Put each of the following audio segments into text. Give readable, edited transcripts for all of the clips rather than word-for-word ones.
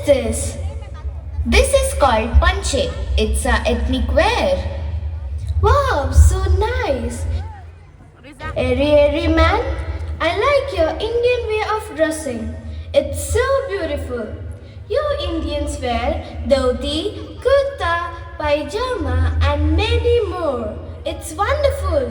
this? This is called panche. It's a ethnic wear. Wow, so nice. Airy man, I like your Indian way of dressing. It's so beautiful. You Indians wear dhoti, kurta, pajama and many more. It's wonderful.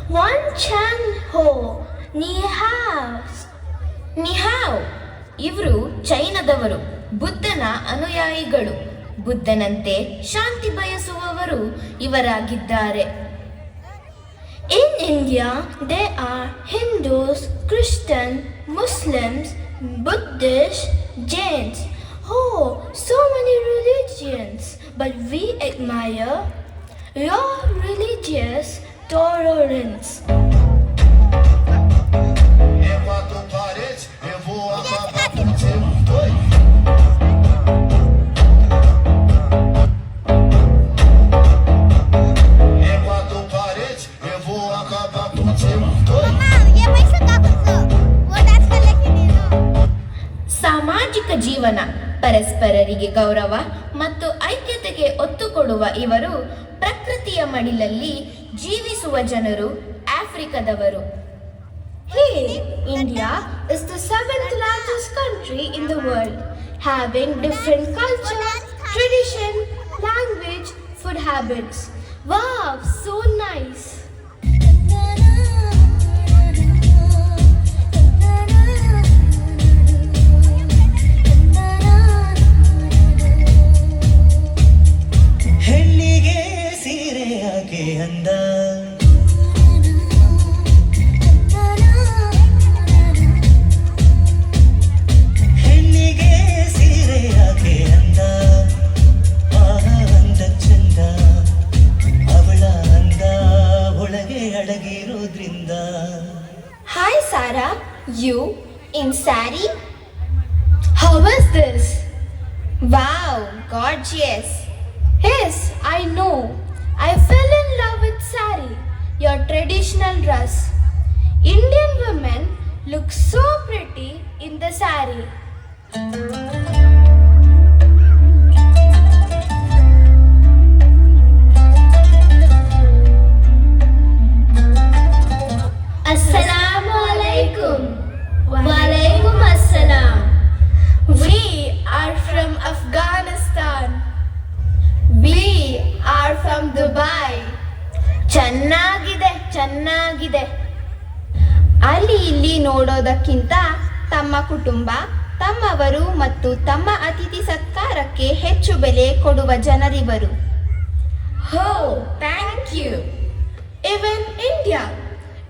One Chan Ho, Ni Hao. ನಿಹಾವ್ ಇವರು ಚೈನಾದವರು, ಬುದ್ಧನ ಅನುಯಾಯಿಗಳು. ಬುದ್ಧನಂತೆ ಶಾಂತಿ ಬಯಸುವವರು ಇವರಾಗಿದ್ದಾರೆ. In India they are Hindus, Christian, Muslims, Buddhist, Jains. Oh, so many religions, but we admire your religious tolerance. ಸಾಮಾಜಿಕ ಜೀವನ, ಪರಸ್ಪರರಿಗೆ ಗೌರವ ಮತ್ತು ಐಕ್ಯತೆಗೆ ಒತ್ತು ಕೊಡುವ ಇವರು ಪ್ರಕೃತಿಯ ಮಡಿಲಲ್ಲಿ ಜೀವಿಸುವ ಜನರು, ಆಫ್ರಿಕಾದವರು. Hey, India is the 7th largest country in the world, having different culture, tradition, language, food habits. Wow, so nice. ಹೆಣ್ಣಿಗೆ ಸೀರೆ ಯಾಕೆ ಅಂದ, ಹೆಣ್ಣಿಗೆ ಸೀರೆ ಯಾಕೆ ಅಂದ, ಅಂದ ಚಂದ ಅವಳ ಅಂದ ಒಳಗೆ ಅಡಗಿರೋದ್ರಿಂದ. Hi Sarah, you in sari? How was this? Wow, gorgeous. Yes, I know. I fell in love with sari, your traditional dress. Indian women look so pretty in the sari. Assalamu alaikum. Walaikum assalam. We are from Afghanistan. We are from Dubai. ಚೆನ್ನಾಗಿದೆ. ಅಲ್ಲಿ ಇಲ್ಲಿ ನೋಡೋದಕ್ಕಿಂತ ತಮ್ಮ ಕುಟುಂಬ, ತಮ್ಮವರು ಮತ್ತು ತಮ್ಮ ಅತಿಥಿ ಸತ್ಕಾರಕ್ಕೆ ಹೆಚ್ಚು ಬೆಲೆ ಕೊಡುವ ಜನರಿವರು. ಹೋ, thank you. Even India,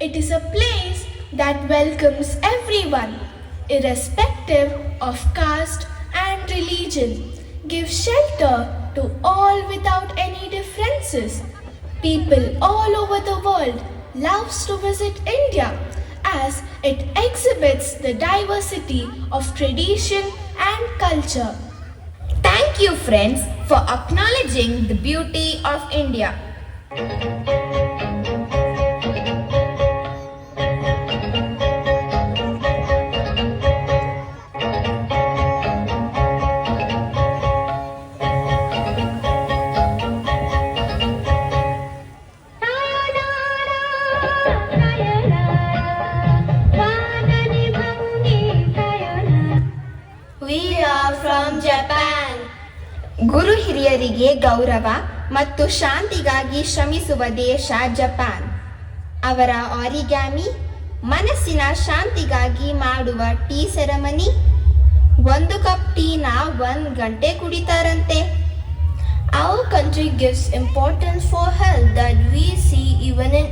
it is a place that welcomes everyone, irrespective of caste and religion. Give shelter to all without any differences. People all over the world loves to visit India as it exhibits the diversity of tradition and culture. Thank you friends for acknowledging the beauty of India. We are from Japan. ಗುರು ಹಿರಿಯರಿಗೆ ಗೌರವ ಮತ್ತು ಶಾಂತಿಗಾಗಿ ಶ್ರಮಿಸುವ ದೇಶ Japan. ಅವರ origami, ಮನಸ್ಸಿನ ಶಾಂತಿಗಾಗಿ ಮಾಡುವ tea ceremony, 1 cup ಟೀನ 1 ಗಂಟೆ ಕುಡಿತಾರಂತೆ. Our country gives importance for health that we see even in